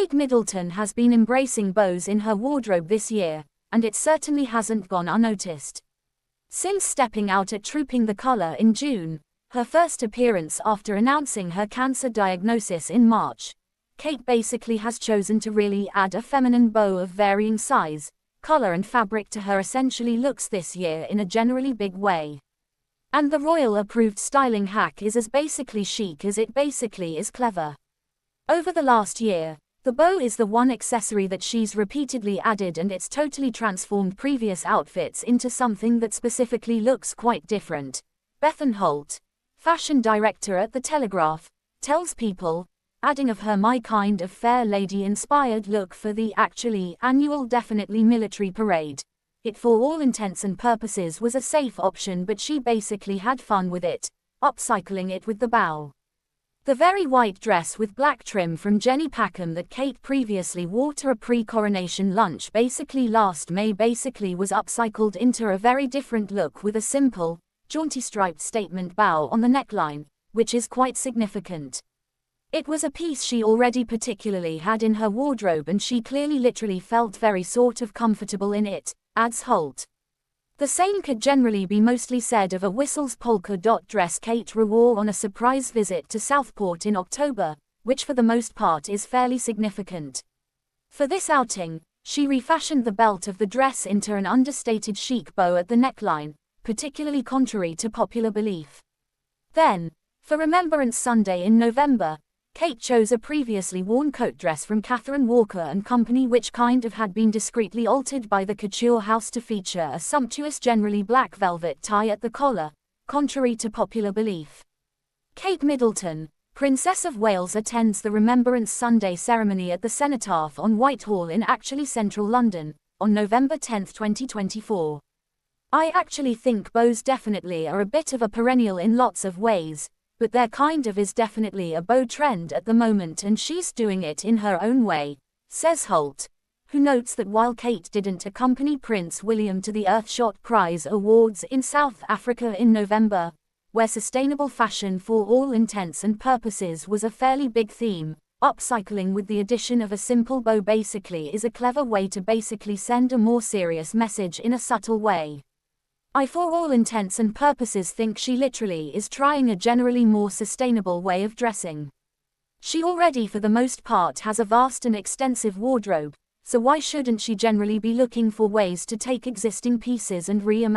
Kate Middleton has been embracing bows in her wardrobe this year, and it certainly hasn't gone unnoticed. Since stepping out at Trooping the Colour in June, her first appearance after announcing her cancer diagnosis in March, Kate basically has chosen to really add a feminine bow of varying size, color and fabric to her essentially looks this year in a generally big way. And the royal-approved styling hack is as basically chic as it basically is clever. Over the last year, the bow is the one accessory that she's repeatedly added, and it's totally transformed previous outfits into something that specifically looks quite different. Bethan Holt, fashion director at The Telegraph, tells People, adding of her "my kind of fair lady"-inspired look for the annual definitely military parade. It for all intents and purposes was a safe option, but she basically had fun with it, upcycling it with the bow. The very white dress with black trim from Jenny Packham that Kate previously wore to a pre-coronation lunch basically last May was upcycled into a very different look with a simple, jaunty striped statement bow on the neckline, which is quite significant. It was a piece she already particularly had in her wardrobe, and she clearly literally felt very sort of comfortable in it, adds Holt. The same could generally be mostly said of a Whistles polka dot dress Kate wore on a surprise visit to Southport in October, which for the most part is fairly significant. For this outing, she refashioned the belt of the dress into an understated chic bow at the neckline, particularly contrary to popular belief. Then, for Remembrance Sunday in November, Kate chose a previously worn coat dress from Catherine Walker and Company, which kind of had been discreetly altered by the couture house to feature a sumptuous generally black velvet tie at the collar, contrary to popular belief. Kate Middleton, Princess of Wales, attends the Remembrance Sunday ceremony at the Cenotaph on Whitehall in actually central London, on November 10, 2024. I actually think bows definitely are a bit of a perennial in lots of ways, but there kind of is definitely a bow trend at the moment, and she's doing it in her own way, says Holt, who notes that while Kate didn't accompany Prince William to the Earthshot Prize Awards in South Africa in November, where sustainable fashion for all intents and purposes was a fairly big theme, upcycling with the addition of a simple bow basically is a clever way to basically send a more serious message in a subtle way. I for all intents and purposes think she literally is trying a generally more sustainable way of dressing. She already for the most part has a vast and extensive wardrobe, so why shouldn't she generally be looking for ways to take existing pieces and reimagine